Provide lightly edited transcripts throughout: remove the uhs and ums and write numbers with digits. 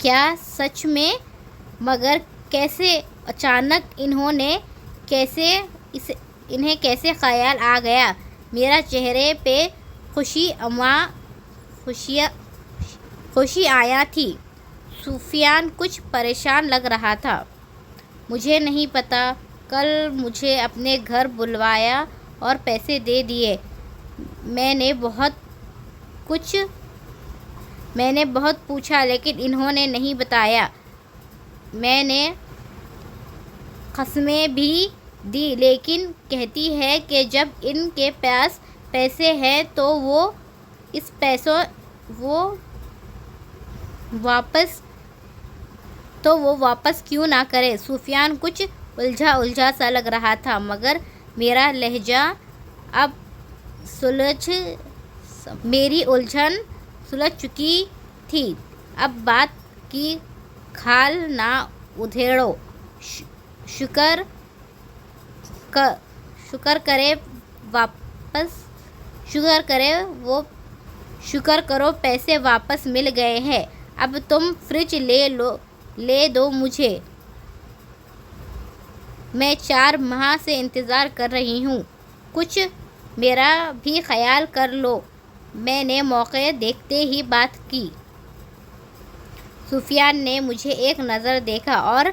کیا سچ میں؟ مگر کیسے؟ اچانک انہیں کیسے خیال آ گیا؟ میرا چہرے پہ خوشی آیا تھی۔ سفیان کچھ پریشان لگ رہا تھا۔ مجھے نہیں پتا، کل مجھے اپنے گھر بلوایا اور پیسے دے دیے۔ میں نے بہت پوچھا لیکن انہوں نے نہیں بتایا۔ میں نے قسمیں بھی دی لیکن کہتی ہے کہ جب ان کے پاس پیسے ہیں تو وہ واپس کیوں نہ کرے؟ سفیان کچھ الجھا سا لگ رہا تھا مگر میرا لہجہ اب میری الجھن سلجھ چکی تھی۔ اب بات کی کھال نہ ادھیڑو، شکر کرو پیسے واپس مل گئے ہیں۔ اب تم فریج لے دو مجھے، میں 4 ماہ سے انتظار کر رہی ہوں۔ کچھ میرا بھی خیال کر لو۔ میں نے موقع دیکھتے ہی بات کی۔ سفیان نے مجھے ایک نظر دیکھا اور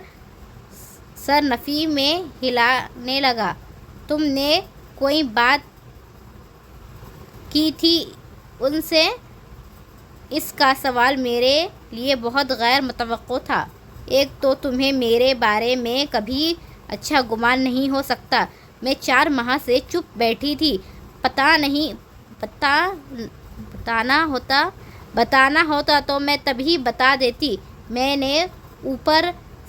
سر نفی میں ہلانے لگا۔ تم نے کوئی بات کی تھی ان سے؟ اس کا سوال میرے لیے بہت غیر متوقع تھا۔ ایک تو تمہیں میرے بارے میں کبھی اچھا گمان نہیں ہو سکتا۔ میں 4 ماہ سے چپ بیٹھی تھی۔ بتانا ہوتا تو میں تبھی بتا دیتی۔ میں نے اوپر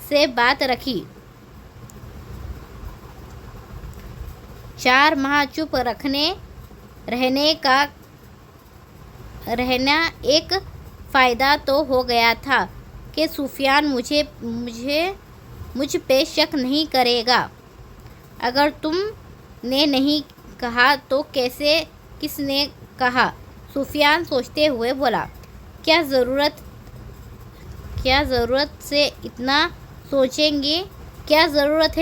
سے بات رکھی۔ 4 ماہ چپ رہنا ایک فائدہ تو ہو گیا تھا کہ سفیان مجھ پہ شک نہیں کرے گا۔ اگر تم نے نہیں کہا تو کس نے کہا؟ سفیان سوچتے ہوئے بولا۔ کیا ضرورت ہے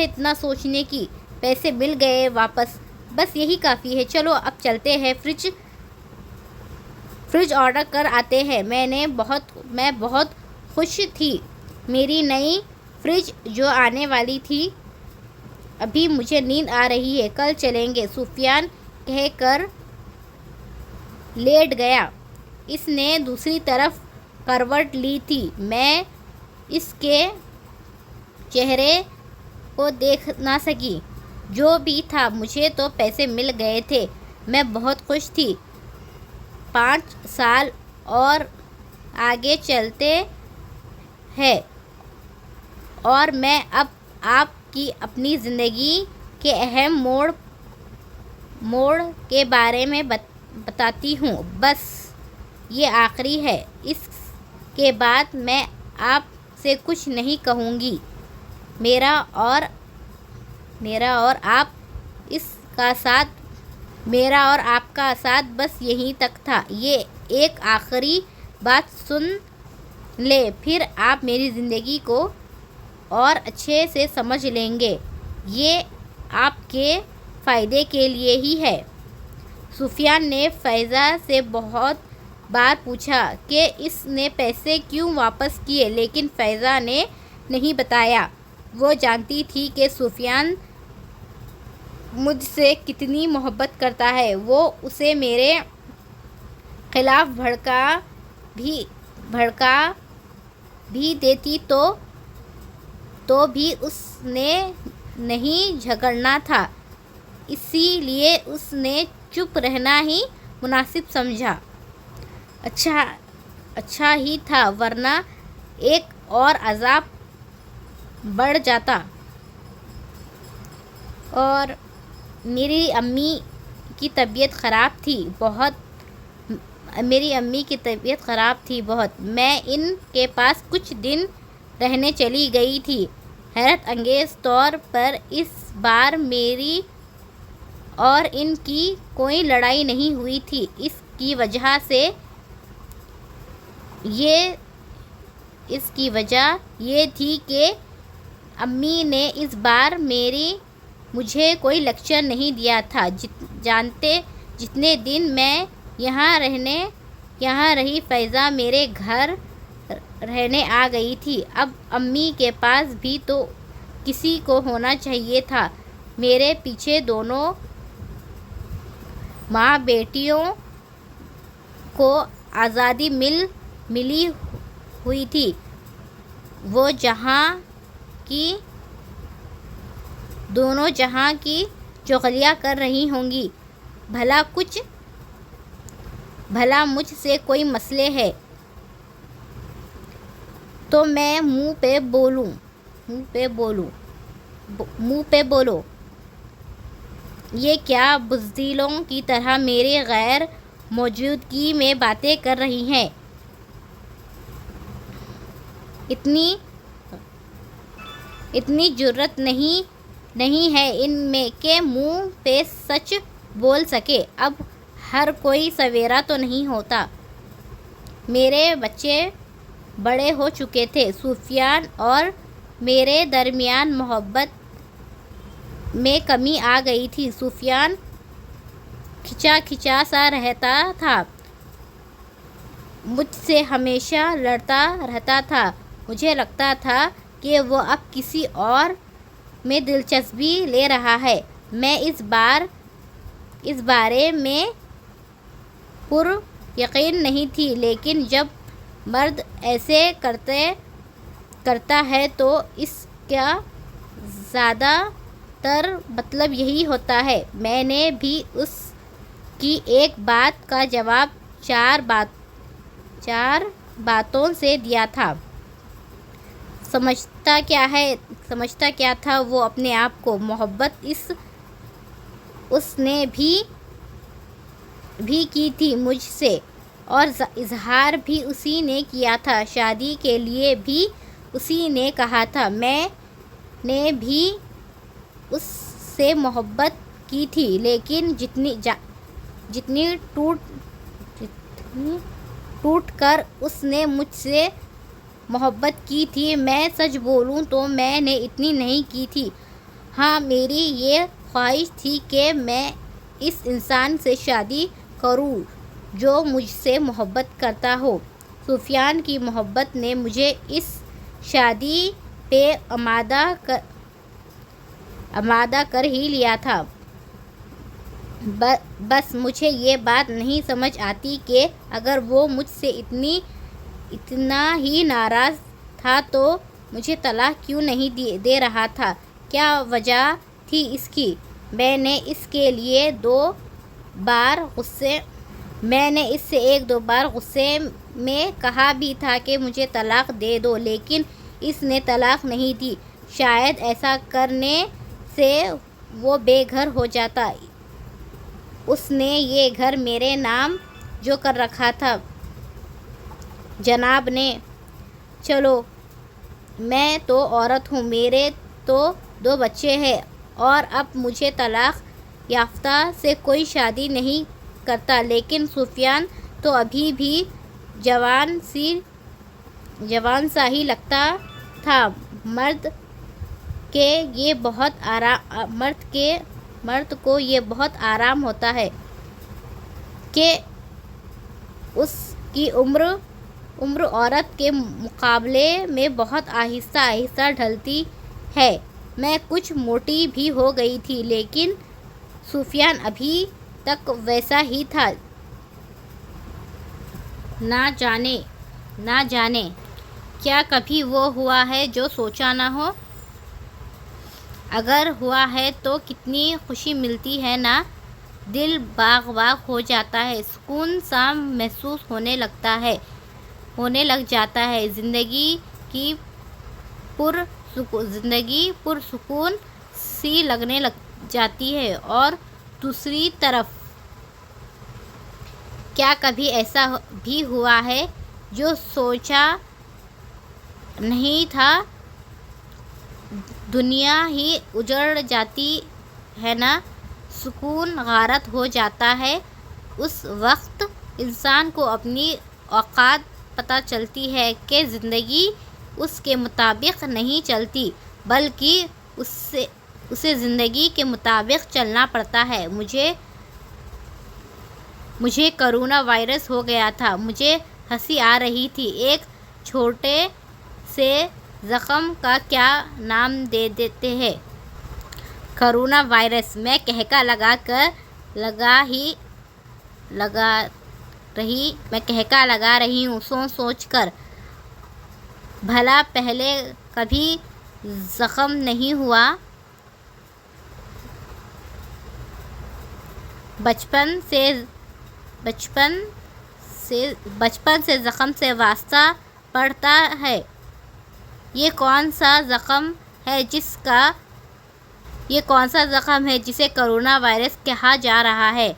اتنا سوچنے کی؟ پیسے مل گئے واپس، بس یہی کافی ہے۔ چلو اب چلتے ہیں، فریج آرڈر کر آتے ہیں۔ میں بہت خوش تھی۔ میری نئی فریج جو آنے والی تھی۔ ابھی مجھے نیند آ رہی ہے، کل چلیں گے، سفیان کہہ کر لیٹ گیا۔ اس نے دوسری طرف کروٹ لی تھی۔ میں اس کے چہرے کو دیکھ نہ سکی۔ جو بھی تھا، مجھے تو پیسے مل گئے تھے۔ میں بہت خوش تھی۔ 5 سال اور آگے چلتے ہیں اور میں اب آپ کی اپنی زندگی کے اہم موڑ کے بارے میں بتاتی ہوں۔ بس یہ آخری ہے، اس کے بعد میں آپ سے کچھ نہیں کہوں گی۔ میرا اور آپ کا ساتھ بس یہیں تک تھا۔ یہ ایک آخری بات سن لیں، پھر آپ میری زندگی کو اور اچھے سے سمجھ لیں گے۔ یہ آپ کے فائدے کے لیے ہی ہے۔ سفیان نے فائزہ سے بہت بار پوچھا کہ اس نے پیسے کیوں واپس کیے لیکن فائزہ نے نہیں بتایا۔ وہ جانتی تھی کہ سفیان مجھ سے کتنی محبت کرتا ہے۔ وہ اسے میرے خلاف بھڑکا بھی دیتی تو بھی اس نے نہیں جھگڑنا تھا، اسی لیے اس نے چپ رہنا ہی مناسب سمجھا۔ اچھا ہی تھا، ورنہ ایک اور عذاب بڑھ جاتا۔ اور میری امی کی طبیعت خراب تھی بہت۔ میں ان کے پاس کچھ دن رہنے چلی گئی تھی۔ حیرت انگیز طور پر اس بار میری اور ان کی کوئی لڑائی نہیں ہوئی تھی۔ اس کی وجہ سے اس کی وجہ یہ تھی کہ امی نے اس بار مجھے کوئی لیکچر نہیں دیا تھا۔ جتنے دن میں یہاں رہی فائزہ میرے گھر رہنے آ گئی تھی۔ اب امی کے پاس بھی تو کسی کو ہونا چاہیے تھا۔ میرے پیچھے دونوں ماں بیٹیوں کو آزادی ملی ہوئی تھی۔ وہ دونوں جہاں کی چغلیاں کر رہی ہوں گی۔ بھلا مجھ سے کوئی مسئلہ ہے تو میں منہ پہ بولو۔ یہ کیا بزدلوں کی طرح میرے غیر موجودگی میں باتیں کر رہی ہیں؟ اتنی جرأت نہیں ہے ان میں کہ منہ پہ سچ بول سکے۔ اب ہر کوئی سویرا تو نہیں ہوتا۔ میرے بچے بڑے ہو چکے تھے۔ سفیان اور میرے درمیان محبت میں کمی آ گئی تھی۔ سفیان کھچا سا رہتا تھا، مجھ سے ہمیشہ لڑتا رہتا تھا۔ مجھے لگتا تھا کہ وہ اب کسی اور میں دلچسپی لے رہا ہے۔ میں اس بارے میں پر یقین نہیں تھی، لیکن جب مرد ایسے کرتا ہے تو اس کا زیادہ تر مطلب یہی ہوتا ہے۔ میں نے بھی اس کی ایک بات کا جواب چار باتوں سے دیا تھا۔ سمجھتا کیا تھا وہ اپنے آپ کو؟ محبت اس نے بھی کی تھی مجھ سے، اور اظہار بھی اسی نے کیا تھا۔ شادی کے لیے بھی اسی نے کہا تھا۔ میں نے بھی اس سے محبت کی تھی، لیکن جتنی ٹوٹ کر اس نے مجھ سے محبت کی تھی، میں سچ بولوں تو میں نے اتنی نہیں کی تھی۔ ہاں، میری یہ خواہش تھی کہ میں اس انسان سے شادی کروں جو مجھ سے محبت کرتا ہو۔ سفیان کی محبت نے مجھے اس شادی پہ آمادہ کر ہی لیا تھا۔ بس مجھے یہ بات نہیں سمجھ آتی کہ اگر وہ مجھ سے اتنا ہی ناراض تھا تو مجھے طلاق کیوں نہیں دے رہا تھا؟ کیا وجہ تھی اس کی؟ میں نے اس سے ایک دو بار غصے میں کہا بھی تھا کہ مجھے طلاق دے دو، لیکن اس نے طلاق نہیں دی۔ شاید ایسا کرنے سے وہ بے گھر ہو جاتا۔ اس نے یہ گھر میرے نام جو کر رکھا تھا جناب نے۔ چلو، میں تو عورت ہوں، میرے تو 2 بچے ہیں، اور اب مجھے طلاق یافتہ سے کوئی شادی نہیں کرتا۔ لیکن سفیان تو ابھی بھی جوان سا ہی لگتا تھا۔ مرد کو یہ بہت آرام ہوتا ہے کہ اس کی عمر عورت کے مقابلے میں بہت آہستہ آہستہ ڈھلتی ہے۔ میں کچھ موٹی بھی ہو گئی تھی، لیکن سفیان ابھی تک ویسا ہی تھا۔ نہ جانے کیا کبھی وہ ہوا ہے جو سوچا نہ ہو؟ اگر ہوا ہے تو کتنی خوشی ملتی ہے نا! دل باغ ہو جاتا ہے، سکون سا محسوس ہونے لگ جاتا ہے۔ زندگی پرسکون سی لگنے لگ جاتی ہے۔ اور دوسری طرف کیا کبھی ایسا بھی ہوا ہے جو سوچا نہیں تھا؟ دنیا ہی اجڑ جاتی ہے نا! سکون غارت ہو جاتا ہے۔ اس وقت انسان کو اپنی اوقات پتہ چلتی ہے کہ زندگی اس کے مطابق نہیں چلتی بلکہ اسے زندگی کے مطابق چلنا پڑتا ہے۔ مجھے کرونا وائرس ہو گیا تھا۔ مجھے ہنسی آ رہی تھی۔ ایک چھوٹے سے زخم کا کیا نام دے دیتے ہیں؟ کرونا وائرس، میں کہکا لگا رہی ہوں سوچ کر، بھلا پہلے کبھی زخم نہیں ہوا؟ بچپن سے زخم سے واسطہ پڑتا ہے۔ یہ کون سا زخم ہے جسے کرونا وائرس کہا جا رہا ہے؟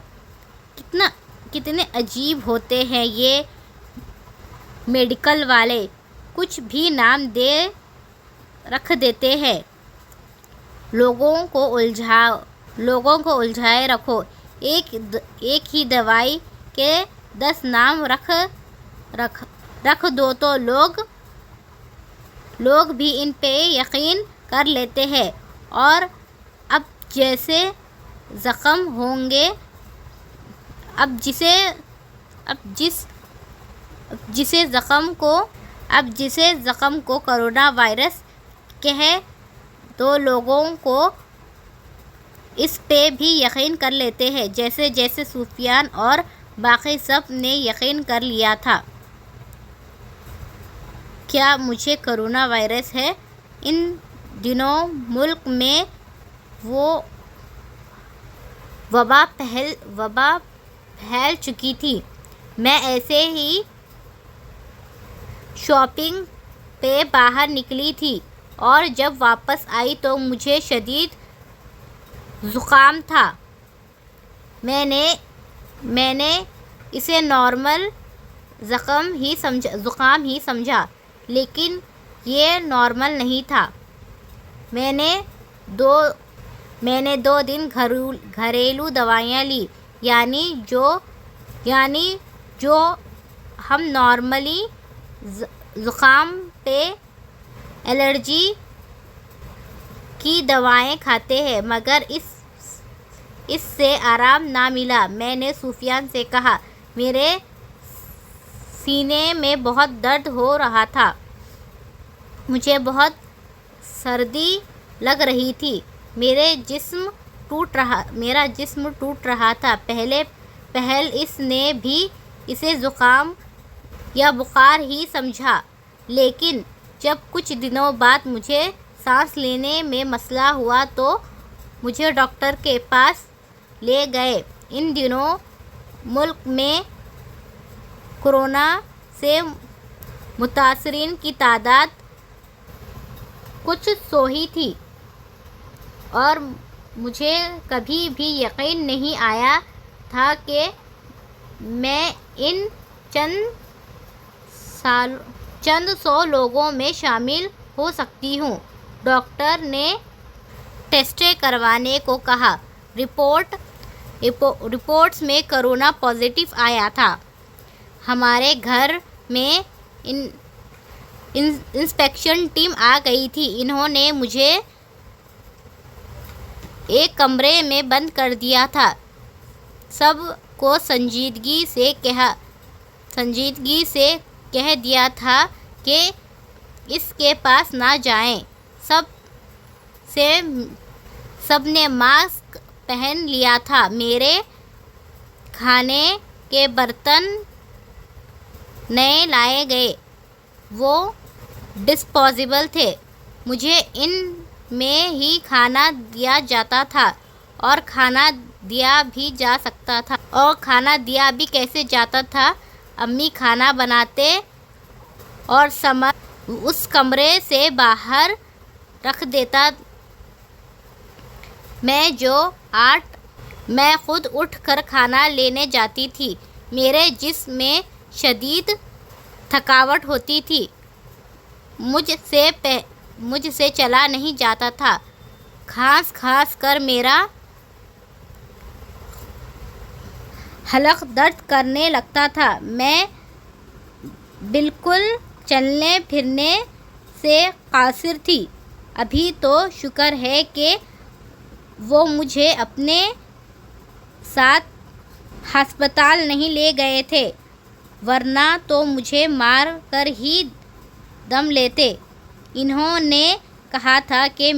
کتنے عجیب ہوتے ہیں یہ میڈیکل والے، کچھ بھی نام رکھ دیتے ہیں، لوگوں کو الجھائے رکھو۔ ایک ہی دوائی کے 10 نام رکھ دو تو لوگ بھی ان پہ یقین کر لیتے ہیں، اور اب جسے زخم کو کرونا وائرس کہے تو لوگوں کو اس پہ بھی یقین کر لیتے ہیں، جیسے سفیان اور باقی سب نے یقین کر لیا تھا۔ کیا مجھے کرونا وائرس ہے؟ ان دنوں ملک میں وبا پھیل چکی تھی۔ میں ایسے ہی شاپنگ پہ باہر نکلی تھی اور جب واپس آئی تو مجھے شدید زکام تھا۔ میں نے اسے نارمل زکام ہی سمجھا، لیکن یہ نارمل نہیں تھا۔ میں نے 2 دن گھریلو دوائیاں لی، یعنی جو ہم نارملی زکام پہ الرجی کی دوائیں کھاتے ہیں، مگر اس سے آرام نہ ملا۔ میں نے سفیان سے کہا، میرے سینے میں بہت درد ہو رہا تھا، مجھے بہت سردی لگ رہی تھی، میرا جسم ٹوٹ رہا تھا۔ پہل اس نے بھی اسے زکام یا بخار ہی سمجھا، لیکن جب کچھ دنوں بعد مجھے سانس لینے میں مسئلہ ہوا تو مجھے ڈاکٹر کے پاس لے گئے۔ ان دنوں ملک میں کورونا سے متاثرین کی تعداد کچھ 100 ہی تھی، اور مجھے کبھی بھی یقین نہیں آیا تھا کہ میں ان چند 100 لوگوں میں شامل ہو سکتی ہوں۔ ڈاکٹر نے ٹیسٹ کروانے کو کہا۔ رپورٹس میں کرونا پازیٹیو آیا تھا۔ ہمارے گھر میں انسپیکشن ٹیم آ گئی تھی۔ انہوں نے مجھے ایک کمرے میں بند کر دیا تھا، سب کو سنجیدگی سے کہہ دیا تھا کہ اس کے پاس نہ جائیں۔ سب نے ماسک پہن لیا تھا۔ میرے کھانے کے برتن نئے لائے گئے، وہ ڈسپوزیبل تھے۔ مجھے ان میں ہی کھانا دیا جاتا تھا، اور کھانا دیا بھی کیسے جاتا تھا؟ امی کھانا بناتے اور سامان اس کمرے سے باہر رکھ دیتا۔ میں خود اٹھ کر کھانا لینے جاتی تھی۔ میرے جسم میں شدید تھکاوٹ ہوتی تھی، مجھ سے چلا نہیں جاتا تھا، کھانس کر میرا حلق درد کرنے لگتا تھا۔ میں بالکل چلنے پھرنے سے قاصر تھی۔ ابھی تو شکر ہے کہ وہ مجھے اپنے ساتھ ہسپتال نہیں لے گئے تھے، ورنہ تو مجھے مار کر ہی دم لیتے۔ انہوں نے کہا تھا کہ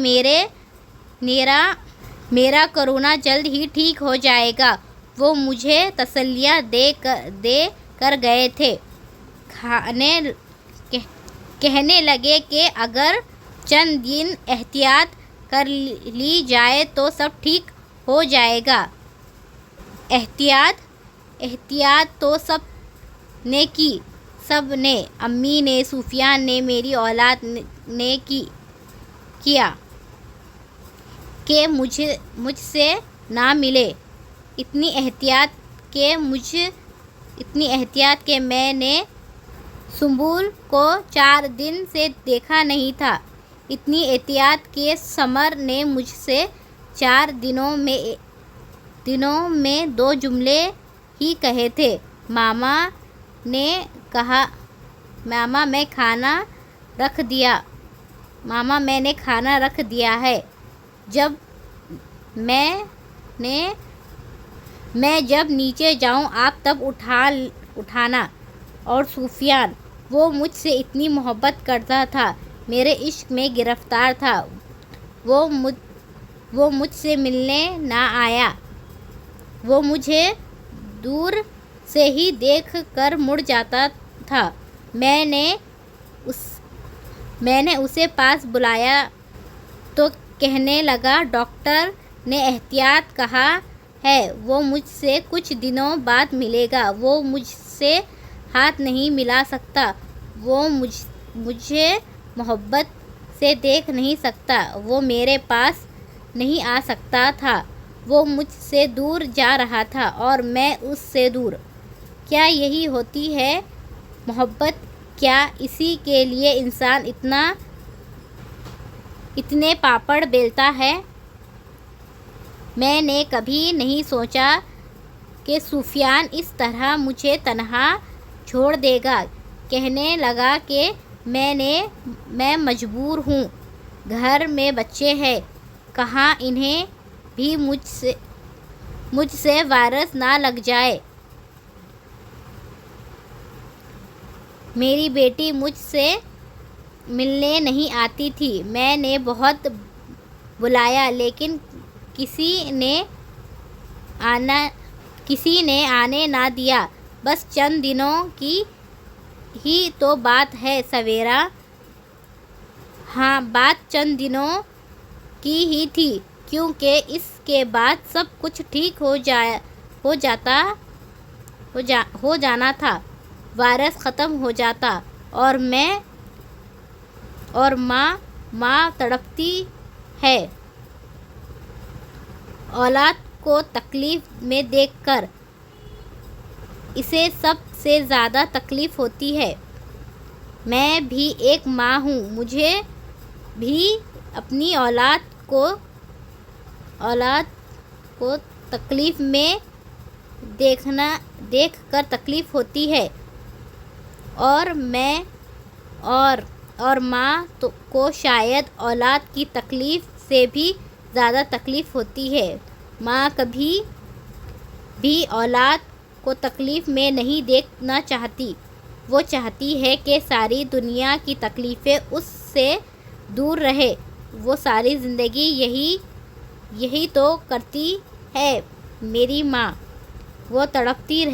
میرا کورونا جلد ہی ٹھیک ہو جائے گا۔ وہ مجھے تسلیاں دے کر گئے تھے۔ کہنے لگے کہ اگر چند دن احتیاط کر لی جائے تو سب ٹھیک ہو جائے گا۔ احتیاط تو سب نے کی، سب نے، امی نے، سفیان نے، میری اولاد نے کیا کہ مجھ سے نہ ملے۔ اتنی احتیاط کہ میں نے سنبل کو 4 دن سے دیکھا نہیں تھا۔ اتنی احتیاط کہ سمر نے مجھ سے 4 دنوں میں 2 جملے ہی کہے تھے: ماما میں نے کھانا رکھ دیا ہے۔ میں جب نیچے جاؤں آپ تب اٹھانا۔ اور سفیان، وہ مجھ سے اتنی محبت کرتا تھا، میرے عشق میں گرفتار تھا، وہ مجھ سے ملنے نہ آیا۔ وہ مجھے دور سے ہی دیکھ کر مڑ جاتا تھا۔ میں نے اسے پاس بلایا تو کہنے لگا: ڈاکٹر نے احتیاط کہا ہے، وہ مجھ سے کچھ دنوں بعد ملے گا۔ وہ مجھ سے ہاتھ نہیں ملا سکتا، وہ مجھے محبت سے دیکھ نہیں سکتا، وہ میرے پاس نہیں آ سکتا تھا، وہ مجھ سے دور جا رہا تھا اور میں اس سے دور۔ کیا یہی ہوتی ہے محبت؟ کیا اسی کے لیے انسان اتنے پاپڑ بیلتا ہے؟ میں نے کبھی نہیں سوچا کہ سفیان اس طرح مجھے تنہا چھوڑ دے گا۔ کہنے لگا کہ میں مجبور ہوں، گھر میں بچے ہیں، کہاں انہیں بھی مجھ سے وائرس نہ لگ جائے۔ میری بیٹی مجھ سے ملنے نہیں آتی تھی، میں نے بہت بلایا لیکن کسی نے آنے نہ دیا۔ بس چند دنوں کی ہی تو بات ہے سویرا۔ ہاں، بات چند دنوں کی ہی تھی، کیونکہ اس کے بعد سب کچھ ٹھیک ہو جانا تھا، وائرس ختم ہو جاتا اور ماں تڑپتی ہے اولاد کو تکلیف میں دیکھ کر۔ اسے سب سے زیادہ تکلیف ہوتی ہے۔ میں بھی ایک ماں ہوں، مجھے بھی اپنی اولاد کو تکلیف میں دیکھ کر تکلیف ہوتی ہے، اور ماں کو شاید اولاد کی تکلیف سے بھی زیادہ تکلیف ہوتی ہے۔ ماں کبھی بھی اولاد کو تکلیف میں نہیں دیکھنا چاہتی، وہ چاہتی ہے کہ ساری دنیا کی تکلیفیں اس سے دور رہے۔ وہ ساری زندگی یہی تو کرتی ہے میری ماں۔ وہ تڑپتی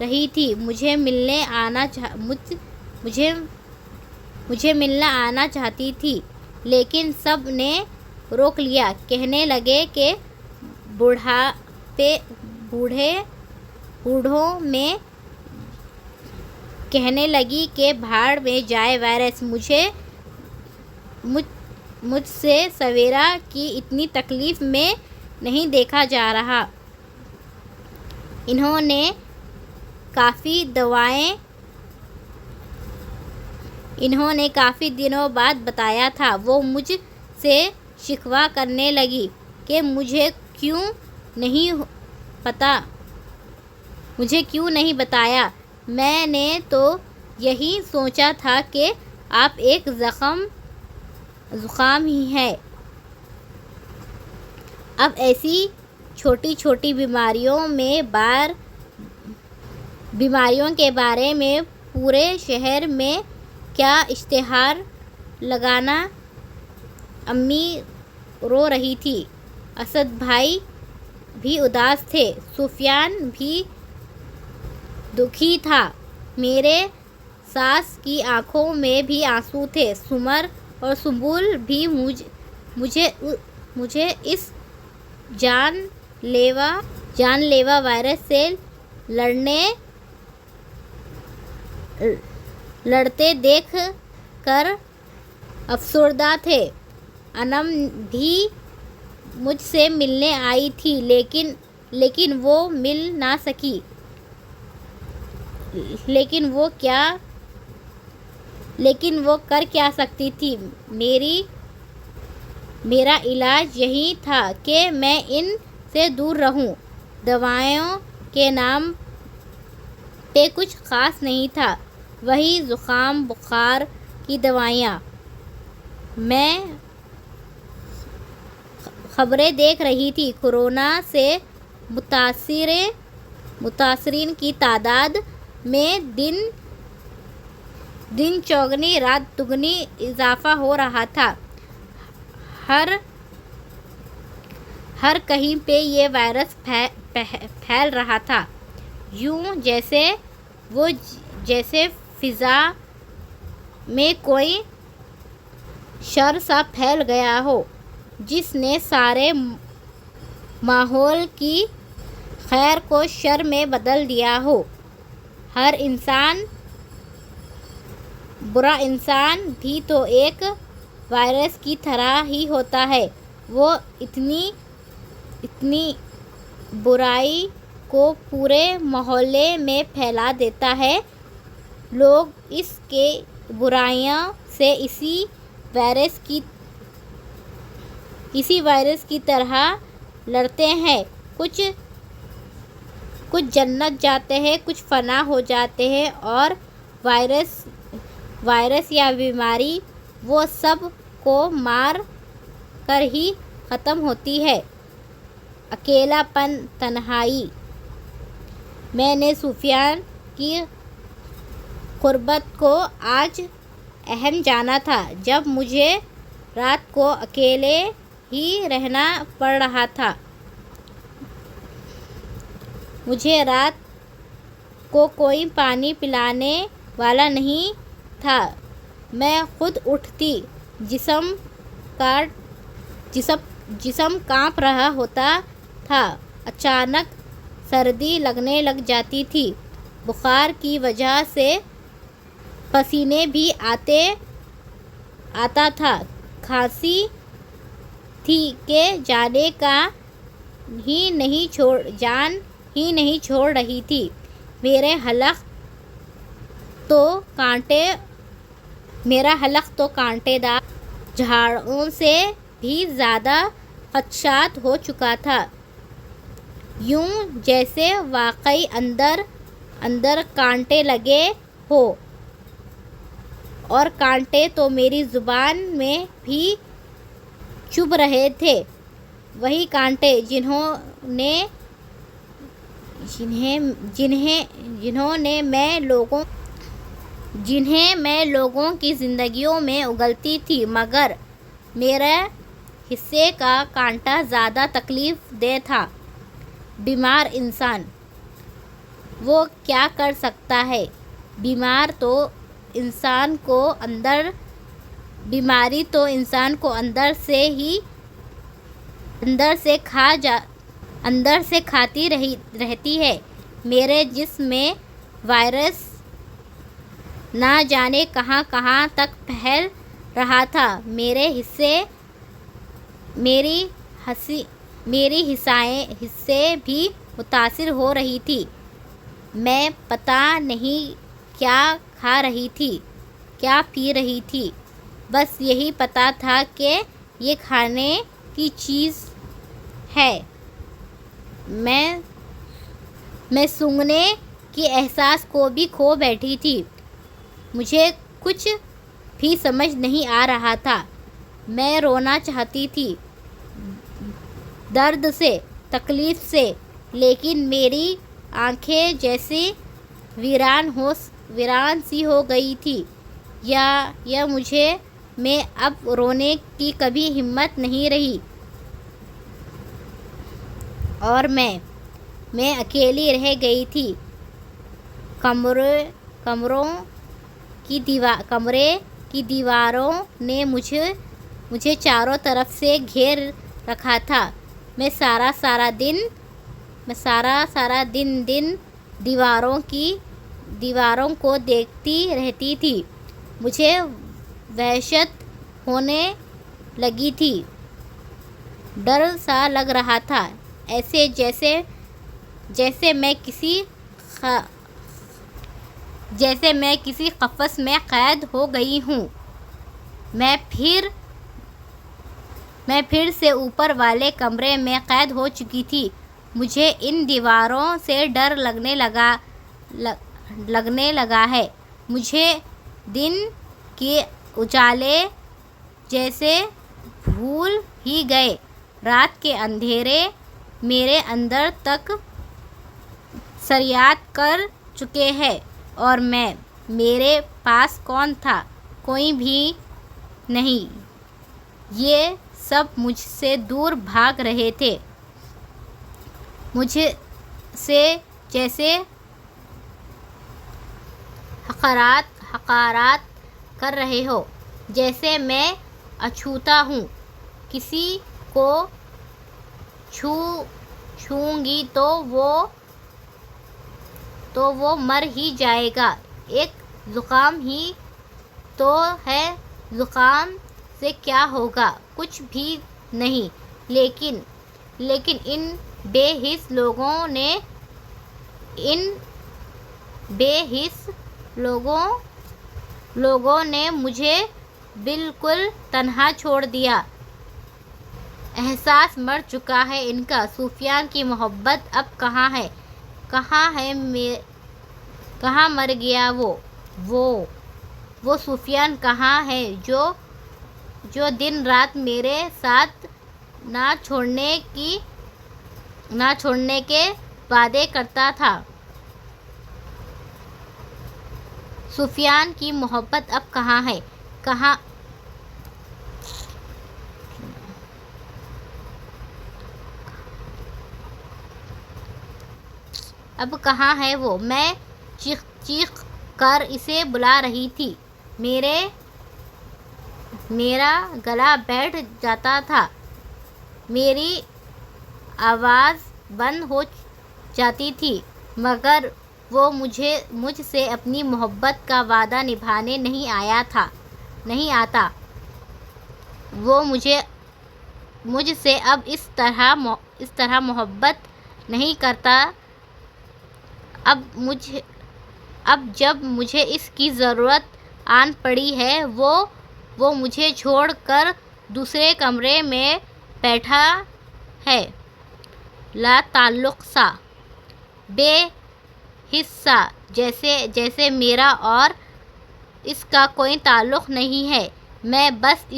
رہی تھی، مجھے ملنا آنا چاہتی تھی، لیکن سب نے روک لیا۔ کہنے لگے کہ کہنے لگی کہ بھاڑ میں جائے وائرس، مجھ سے سویرا کی اتنی تکلیف میں نہیں دیکھا جا رہا۔ انہوں نے کافی دنوں بعد بتایا تھا۔ وہ مجھ سے شکوہ کرنے لگی کہ مجھے کیوں نہیں بتایا۔ میں نے تو یہی سوچا تھا کہ آپ ایک زخم ہی ہے۔ اب ایسی چھوٹی چھوٹی بیماریوں کے بارے میں پورے شہر میں کیا اشتہار لگانا۔ امی رو رہی تھی، اسد بھائی بھی اداس تھے، سفیان بھی دکھی تھا، میرے ساس کی آنکھوں میں بھی آنسو تھے۔ سمر اور سنبل بھی مجھے اس جان لیوا وائرس سے لڑتے دیکھ کر افسردہ تھے۔ انم بھی مجھ سے ملنے آئی تھی لیکن وہ مل نہ سکی۔ لیکن وہ کر کیا سکتی تھی؟ میرا علاج یہی تھا کہ میں ان سے دور رہوں۔ دوائوں کے نام پہ کچھ خاص نہیں تھا، وہی زکام بخار کی دوائیاں۔ میں خبریں دیکھ رہی تھی، کورونا سے متاثرین کی تعداد میں دن چوگنی رات دگنی اضافہ ہو رہا تھا۔ ہر کہیں پہ یہ وائرس پھیل رہا تھا، یوں جیسے فضا میں کوئی شر سا پھیل گیا ہو جس نے سارے ماحول کی خیر کو شر میں بدل دیا ہو۔ ہر انسان، برا انسان بھی تو ایک وائرس کی طرح ہی ہوتا ہے، وہ اتنی برائی کو پورے محلے میں پھیلا دیتا ہے۔ لوگ اس کے برائیوں سے اسی وائرس کی طرح لڑتے ہیں، کچھ جنت جاتے ہیں، کچھ فنا ہو جاتے ہیں، اور وائرس یا بیماری وہ سب کو مار کر ہی ختم ہوتی ہے۔ اکیلا پن، تنہائی۔ میں نے سفیان کی غربت کو آج اہم جانا تھا، جب مجھے رات کو اکیلے ہی رہنا پڑ رہا تھا۔ مجھے رات کو کوئی پانی پلانے والا نہیں تھا، میں خود اٹھتی، جسم کانپ رہا ہوتا تھا، اچانک سردی لگنے لگ جاتی تھی، بخار کی وجہ سے پسینے بھی آتا تھا، کھانسی تھی کہ جان ہی نہیں چھوڑ رہی تھی، میرا حلق تو کانٹے دار جھاڑوں سے بھی زیادہ خدشات ہو چکا تھا، یوں جیسے واقعی اندر کانٹے لگے ہوں، اور کانٹے تو میری زبان میں بھی چبھ رہے تھے، وہی کانٹے جنہیں میں لوگوں کی زندگیوں میں اگلتی تھی، مگر میرے حصے کا کانٹا زیادہ تکلیف دہ تھا۔ بیمار انسان، وہ کیا کر سکتا ہے؟ بیماری تو انسان کو اندر سے کھاتی رہتی ہے۔ میرے جسم میں وائرس نہ جانے کہاں تک پھیل رہا تھا، میری حصیں بھی متاثر ہو رہی تھی۔ میں پتہ نہیں کیا کھا رہی تھی، کیا پی رہی تھی، بس یہی پتہ تھا کہ یہ کھانے کی چیز ہے۔ میں سونگھنے کے احساس کو بھی کھو بیٹھی تھی۔ مجھے کچھ بھی سمجھ نہیں آ رہا تھا۔ میں رونا چاہتی تھی، درد سے، تکلیف سے، لیکن میری آنکھیں جیسے ویران سی ہو گئی تھی، یا مجھے میں اب رونے کی کبھی ہمت نہیں رہی، اور میں اکیلی رہ گئی تھی۔ کمرے کی دیواروں نے مجھے چاروں طرف سے گھیر رکھا تھا۔ میں سارا دن دیواروں کو دیکھتی رہتی تھی۔ مجھے وحشت ہونے لگی تھی، ڈر سا لگ رہا تھا، ایسے جیسے میں کسی قفس میں قید ہو گئی ہوں۔ میں پھر سے اوپر والے کمرے میں قید ہو چکی تھی۔ مجھے ان دیواروں سے ڈر لگنے لگا ہے۔ مجھے دن کے اجالے جیسے بھول ہی گئے۔ رات کے اندھیرے میرے اندر تک سرایت کر چکے ہیں، اور میرے پاس کون تھا؟ کوئی بھی نہیں۔ یہ سب مجھ سے دور بھاگ رہے تھے، مجھ سے جیسے حقارت کر رہے ہو، جیسے میں اچھوتا ہوں، کسی کو چھوں گی تو وہ مر ہی جائے گا۔ ایک زکام ہی تو ہے، زکام سے کیا ہوگا؟ کچھ بھی نہیں۔ لیکن ان بے حس لوگوں نے مجھے بالکل تنہا چھوڑ دیا۔ احساس مر چکا ہے ان کا۔ سفیان کی محبت اب کہاں ہے؟ کہاں مر گیا وہ سفیان کہاں ہے جو دن رات میرے ساتھ نہ چھوڑنے کے وعدے کرتا تھا؟ سفیان کی محبت اب کہاں ہے؟ اب کہاں ہے وہ؟ میں چیخ کر اسے بلا رہی تھی، میرا گلا بیٹھ جاتا تھا، میری آواز بند ہو جاتی تھی، مگر وہ مجھ سے اپنی محبت کا وعدہ نبھانے نہیں آتا۔ وہ مجھ سے اب اس طرح محبت نہیں کرتا۔ اب جب مجھے اس کی ضرورت آن پڑی ہے، وہ مجھے چھوڑ کر دوسرے کمرے میں بیٹھا ہے، لا تعلق سا، بے حس سا، جیسے میرا اور اس کا کوئی تعلق نہیں ہے۔ میں بس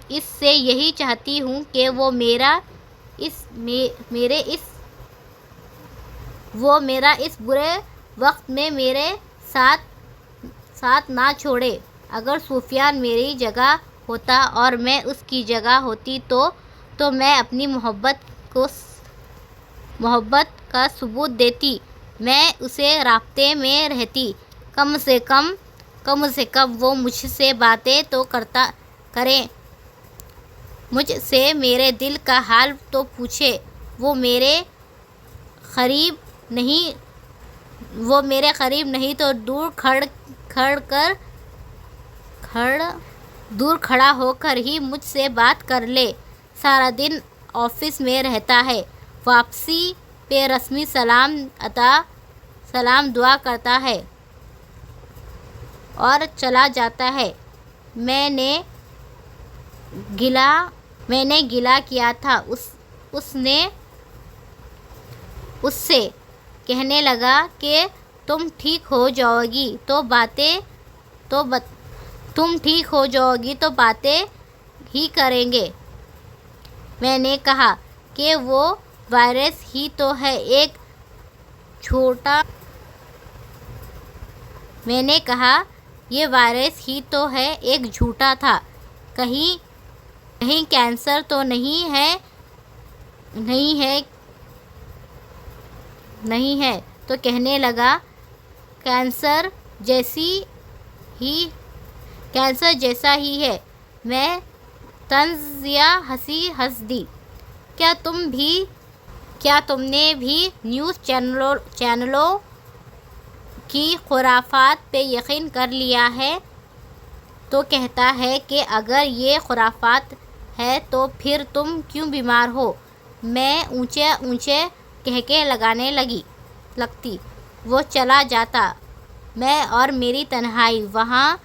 اس سے یہی چاہتی ہوں کہ وہ میرا اس برے وقت میں میرے ساتھ نہ چھوڑے۔ اگر سفیان میری جگہ ہوتا اور میں اس کی جگہ ہوتی تو میں اپنی محبت کا ثبوت دیتی، میں اسے رابطے میں رہتی، کم سے کم وہ مجھ سے باتیں تو کرے، مجھ سے میرے دل کا حال تو پوچھے۔ وہ میرے قریب نہیں تو دور کھڑا ہو کر ہی مجھ سے بات کر لے۔ سارا دن آفس میں رہتا ہے، واپسی پہ رسمی سلام دعا کرتا ہے اور چلا جاتا ہے۔ میں نے گلہ کیا تھا اس سے، کہنے لگا کہ تم ٹھیک ہو جاؤ گی تو باتیں ہی کریں گے۔ میں نے کہا کہ وہ وائرس ہی تو ہے، ایک جھوٹا تھا، کہیں کینسر تو نہیں ہے تو کہنے لگا کینسر جیسا ہی ہے۔ میں طنز یا ہنسی ہنس دی۔ کیا تم نے بھی نیوز چینلوں کی خرافات پہ یقین کر لیا ہے؟ تو کہتا ہے کہ اگر یہ خرافات ہے تو پھر تم کیوں بیمار ہو؟ میں اونچے اونچے کہکے لگانے لگتی۔ وہ چلا جاتا، میں اور میری تنہائی وہیں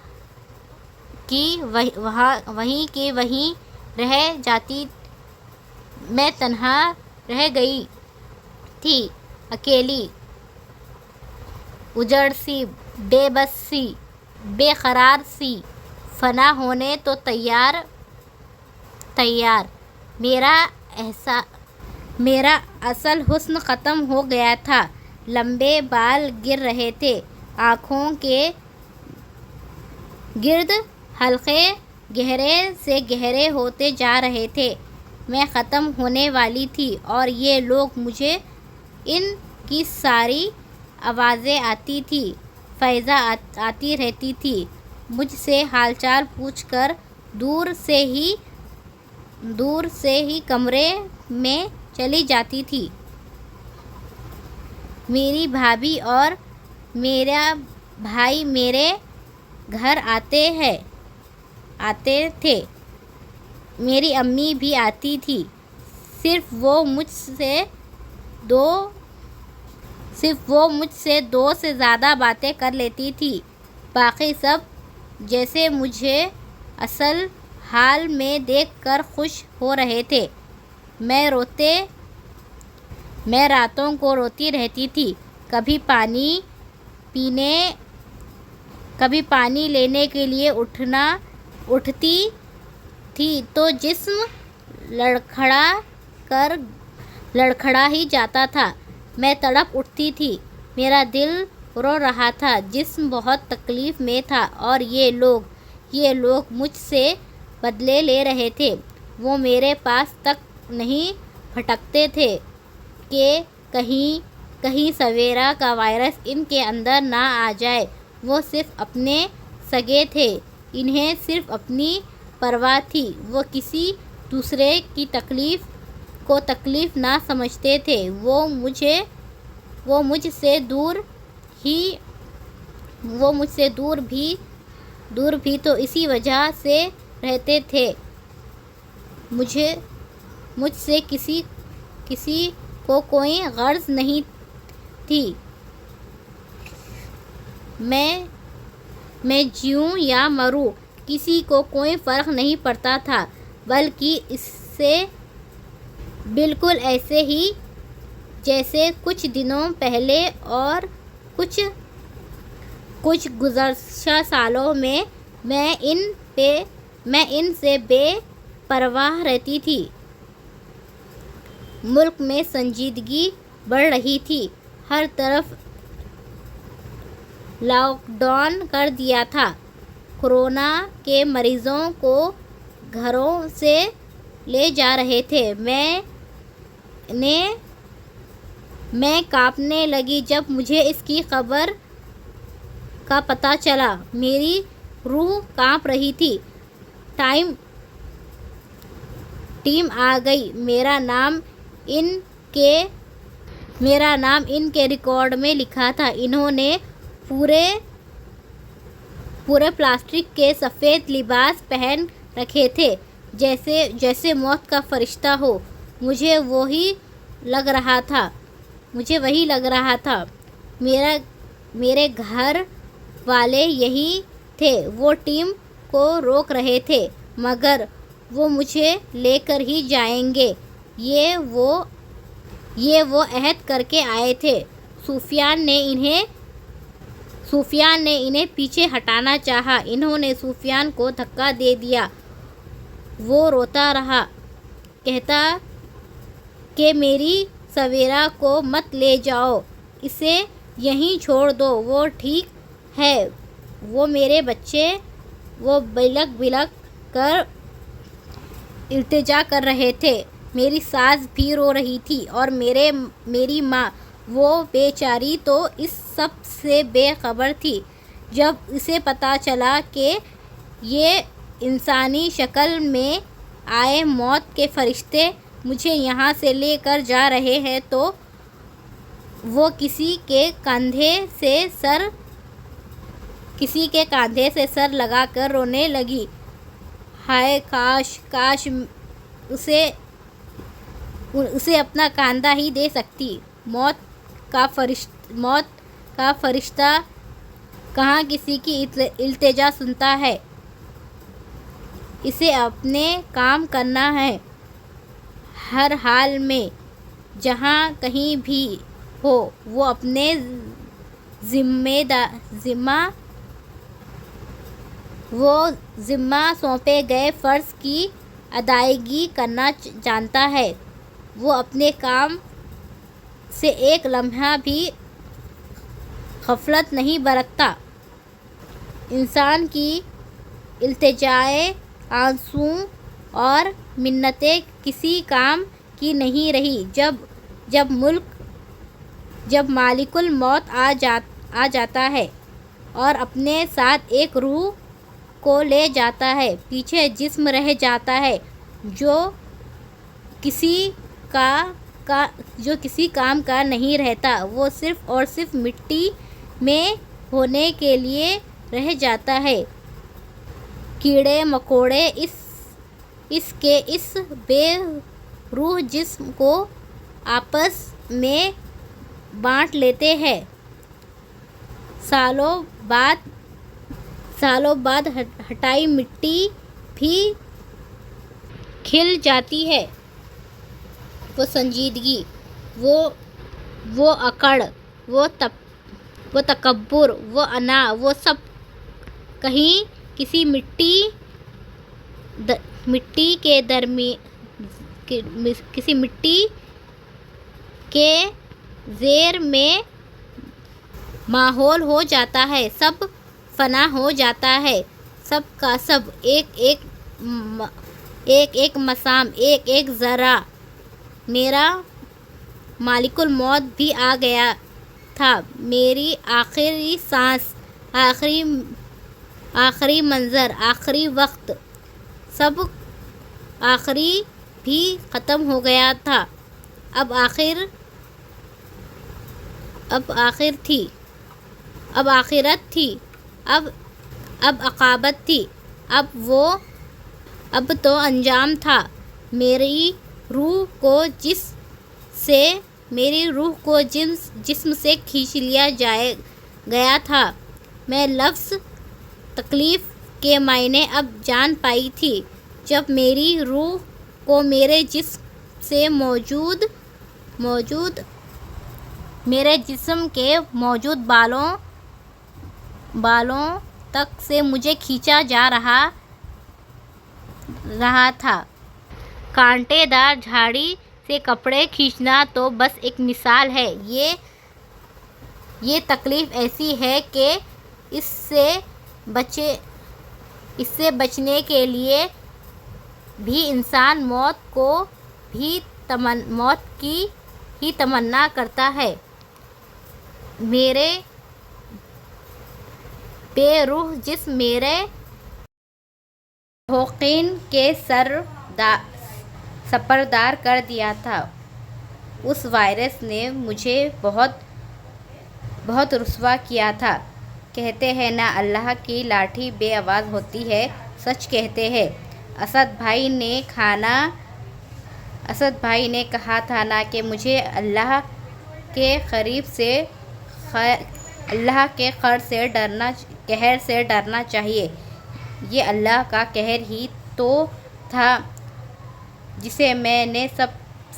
کی وہیں رہ جاتی۔ میں تنہا رہ گئی تھی، اکیلی، اجڑ سی، بے بس سی، بے قرار سی، فنا ہونے تو تیار۔ میرا اصل حسن ختم ہو گیا تھا، لمبے بال گر رہے تھے، آنکھوں کے گرد حلقے گہرے سے گہرے ہوتے جا رہے تھے۔ میں ختم ہونے والی تھی اور یہ لوگ، مجھے ان کی ساری آوازیں آتی تھیں، فائزہ آتی رہتی تھی، مجھ سے حال چال پوچھ کر دور سے ہی کمرے میں چلی جاتی تھی۔ میری بھابھی اور میرا بھائی میرے گھر آتے تھے، میری امی بھی آتی تھی، صرف وہ مجھ سے دو سے زیادہ باتیں کر لیتی تھی، باقی سب جیسے مجھے اصل حال میں دیکھ کر خوش ہو رہے تھے۔ میں راتوں کو روتی رہتی تھی، کبھی پانی لینے کے لیے اٹھتی تھی تو جسم لڑکھڑا ہی جاتا تھا، میں تڑپ اٹھتی تھی، میرا دل رو رہا تھا، جسم بہت تکلیف میں تھا اور یہ لوگ مجھ سے بدلے لے رہے تھے۔ وہ میرے پاس تک نہیں پھٹکتے تھے کہ کہیں سویرا کا وائرس ان کے اندر نہ آ جائے۔ وہ صرف اپنے سگے تھے، انہیں صرف اپنی پرواہ تھی، وہ کسی دوسرے کی تکلیف کو تکلیف نہ سمجھتے تھے۔ وہ مجھ سے دور بھی تو اسی وجہ سے رہتے تھے، مجھ سے کسی کو کوئی غرض نہیں تھی، میں جیوں یا مروں، کسی کو کوئی فرق نہیں پڑتا تھا، بلکہ اس سے بالکل ایسے ہی جیسے کچھ دنوں پہلے اور کچھ گزشتہ سالوں میں میں ان سے بے پرواہ رہتی تھی۔ ملک میں سنجیدگی بڑھ رہی تھی، ہر طرف لاک ڈاؤن کر دیا تھا، کورونا کے مریضوں کو گھروں سے لے جا رہے تھے۔ میں کانپنے لگی جب مجھے اس کی خبر کا پتہ چلا، میری روح کانپ رہی تھی۔ ٹیم آ گئی، میرا نام ان کے ریکارڈ میں لکھا تھا، انہوں نے پورے پلاسٹک کے سفید لباس پہن رکھے تھے، جیسے موت کا فرشتہ ہو۔ مجھے وہی لگ رہا تھا، میرے گھر والے یہی تھے، وہ ٹیم کو روک رہے تھے، مگر وہ مجھے لے کر ہی جائیں گے، یہ وہ عہد کر کے آئے تھے۔ سفیان نے انہیں سفیان نے انہیں پیچھے ہٹانا چاہا، انہوں نے سفیان کو دھکا دے دیا۔ وہ روتا رہا، کہتا کہ میری سویرا کو مت لے جاؤ، اسے یہیں چھوڑ دو، وہ ٹھیک ہے۔ وہ میرے بچے، وہ بلک بلک کر التجا کر رہے تھے۔ میری ساس بھی رو رہی تھی اور میری ماں، وہ بیچاری تو اس سب سے بے خبر تھی۔ جب اسے پتہ چلا کہ یہ انسانی شکل میں آئے موت کے فرشتے مجھے یہاں سے لے کر جا رہے ہیں تو وہ کسی کے کاندھے سے سر لگا کر رونے لگی۔ ہائے کاش اسے اپنا کاندھا ہی دے سکتی۔ موت کا فرشتہ کہاں کسی کی التجا سنتا ہے، اسے اپنے کام کرنا ہے، ہر حال میں، جہاں کہیں بھی ہو، وہ اپنے ذمہ سونپے گئے فرض کی ادائیگی کرنا جانتا ہے۔ وہ اپنے کام سے ایک لمحہ بھی غفلت نہیں برتتا۔ انسان کی التجائیں، آنسو اور منتیں کسی کام کی نہیں رہی۔ جب مالک الموت آ جاتا ہے اور اپنے ساتھ ایک روح کو لے جاتا ہے، پیچھے جسم رہ جاتا ہے جو کسی کام کا نہیں رہتا، وہ صرف اور صرف مٹی میں ہونے کے لیے رہ جاتا ہے۔ کیڑے مکوڑے اس کے اس بے روح جسم کو آپس میں بانٹ لیتے ہیں۔ سالوں بعد ہٹائی مٹی بھی کھل جاتی ہے۔ وہ سنجیدگی، وہ اکڑ، وہ تکبر، وہ انا، وہ سب کہیں کسی مٹی کے زیر میں ماحول ہو جاتا ہے، سب فنا ہو جاتا ہے، سب کا سب، ایک ایک مسام، ایک ذرہ۔ میرا مالک الموت بھی آ گیا تھا، میری آخری سانس، آخری منظر، آخری وقت، سب آخری بھی ختم ہو گیا تھا۔ اب آخرت تھی، اب عاقبت تھی، اب تو انجام تھا۔ میری روح کو جسم سے کھینچ لیا گیا تھا۔ میں لفظ تکلیف کے معنی اب جان پائی تھی۔ جب میری روح کو میرے جسم سے میرے جسم کے موجود بالوں تک سے مجھے کھینچا جا رہا تھا۔ کانٹے دار جھاڑی سے کپڑے کھینچنا تو بس ایک مثال ہے، یہ تکلیف ایسی ہے کہ اس سے بچنے کے لیے بھی انسان موت کی ہی تمنا کرتا ہے۔ میرے بے روح جسم میرے محققین کے سپردار کر دیا تھا۔ اس وائرس نے مجھے بہت رسوا کیا تھا۔ کہتے ہیں نا اللہ کی لاٹھی بے آواز ہوتی ہے، سچ کہتے ہیں۔ اسد بھائی نے کہا تھا نا کہ مجھے اللہ کے قہر سے ڈرنا چاہیے۔ یہ اللہ کا قہر ہی تو تھا جسے میں نے سب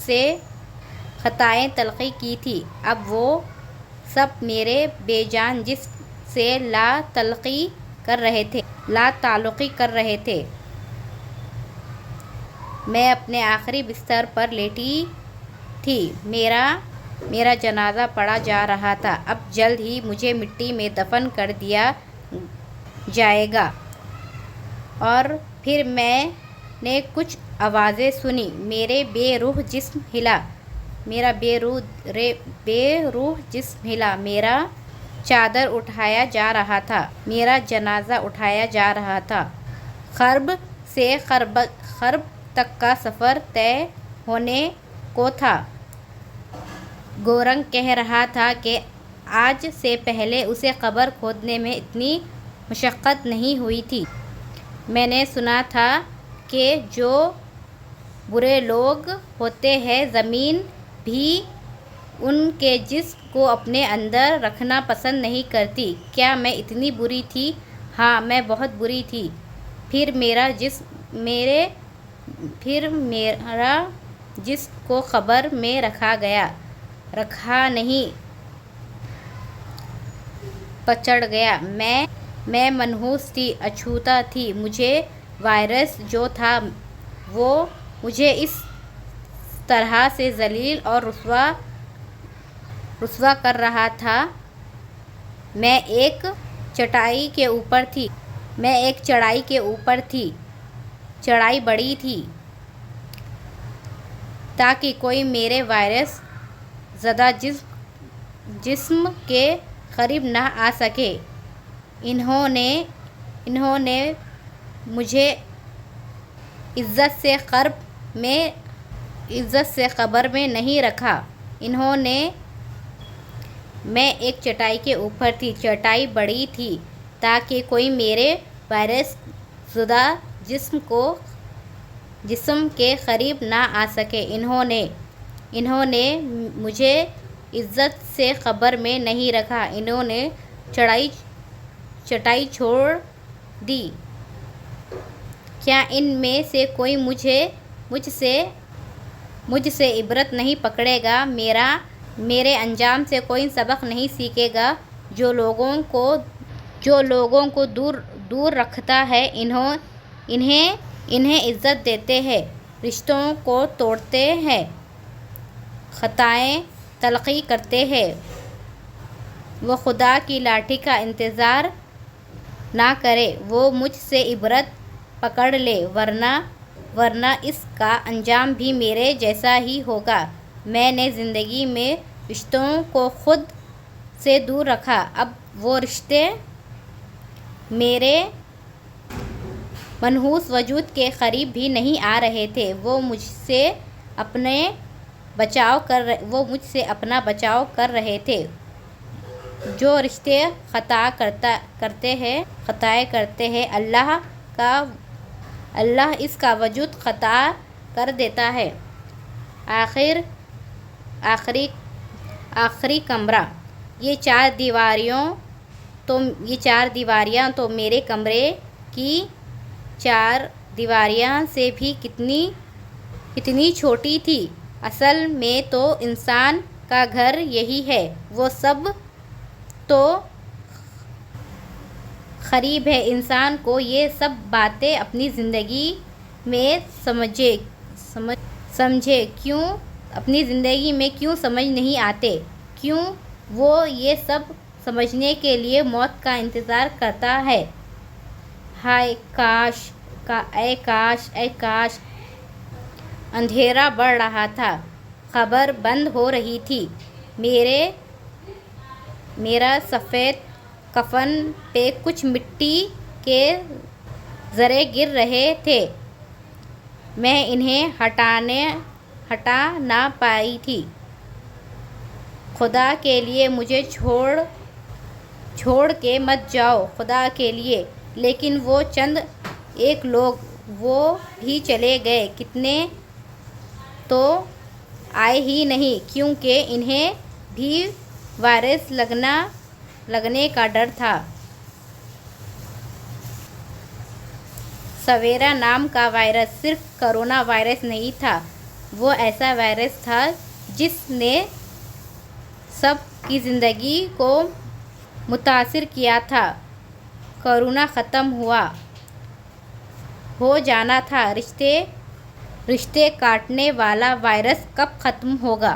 سے خطائیں تلقی کی تھی۔ اب وہ سب میرے بے جان جسم سے لا تعلقی کر رہے تھے۔ میں اپنے آخری بستر پر لیٹی تھی۔ میرا جنازہ پڑھا جا رہا تھا۔ اب جلد ہی مجھے مٹی میں دفن کر دیا جائے گا۔ اور پھر میں نے کچھ آوازیں سنیں۔ میرا بے روح جسم ہلا۔ میرا چادر اٹھایا جا رہا تھا۔ میرا جنازہ اٹھایا جا رہا تھا۔ غرب سے غرب تک کا سفر طے ہونے کو تھا۔ گورنگ کہہ رہا تھا کہ آج سے پہلے اسے قبر کھودنے میں اتنی مشقت نہیں ہوئی تھی۔ میں نے سنا تھا کہ جو برے لوگ ہوتے ہیں، زمین بھی ان کے جسم کو اپنے اندر رکھنا پسند نہیں کرتی۔ کیا میں اتنی بری تھی؟ ہاں، میں بہت بری تھی۔ پھر میرا جسم کو قبر میں رکھا نہیں، پچڑ گیا۔ میں منحوس تھی، اچھوتا تھی۔ مجھے وائرس جو تھا وہ مجھے اس طرح سے ذلیل اور رسوا کر رہا تھا۔ میں ایک چڑھائی کے اوپر تھی۔ چڑھائی بڑی تھی تاکہ کوئی میرے وائرس زدہ جسم کے قریب نہ آ سکے۔ انہوں نے مجھے عزت سے قبر میں نہیں رکھا۔ میں ایک چٹائی کے اوپر تھی۔ چٹائی بڑی تھی تاکہ کوئی میرے وائرس زدہ جسم کے قریب نہ آ سکے۔ انہوں نے مجھے عزت سے قبر میں نہیں رکھا۔ انہوں نے چٹائی چھوڑ دی۔ کیا ان میں سے کوئی مجھ سے عبرت نہیں پکڑے گا؟ میرے انجام سے کوئی سبق نہیں سیکھے گا؟ جو لوگوں کو دور رکھتا ہے، انہیں عزت دیتے ہیں، رشتوں کو توڑتے ہیں، خطائیں تلقی کرتے ہیں، وہ خدا کی لاٹھی کا انتظار نہ کرے، وہ مجھ سے عبرت پکڑ لے، ورنہ اس کا انجام بھی میرے جیسا ہی ہوگا۔ میں نے زندگی میں رشتوں کو خود سے دور رکھا۔ اب وہ رشتے میرے منحوس وجود کے قریب بھی نہیں آ رہے تھے۔ وہ مجھ سے اپنا بچاؤ کر رہے تھے۔ جو رشتے خطائیں کرتے ہیں، اللہ اس کا وجود خطا کر دیتا ہے۔ آخری کمرہ۔ یہ چار دیواریاں تو میرے کمرے کی چار دیواریاں سے بھی کتنی چھوٹی تھی۔ اصل میں تو انسان کا گھر یہی ہے۔ وہ سب تو غریب ہے۔ انسان کو یہ سب باتیں اپنی زندگی میں کیوں سمجھ نہیں آتے؟ کیوں وہ یہ سب سمجھنے کے لیے موت کا انتظار کرتا ہے؟ ہائے کاش! اندھیرا بڑھ رہا تھا۔ قبر بند ہو رہی تھی۔ میرا سفید کفن پہ کچھ مٹی کے ذرے گر رہے تھے۔ میں انہیں ہٹا نہ پائی تھی۔ خدا کے لیے مجھے چھوڑ کے مت جاؤ، خدا کے لیے۔ لیکن وہ چند ایک لوگ، وہ بھی چلے گئے۔ کتنے تو آئے ہی نہیں، کیونکہ انہیں بھی وائرس لگنے کا ڈر تھا۔ سویرا نام کا وائرس صرف کرونا وائرس نہیں تھا، وہ ایسا وائرس تھا جس نے سب کی زندگی کو متاثر کیا تھا۔ کورونا ختم ہو جانا تھا، رشتے کاٹنے والا وائرس کب ختم ہوگا؟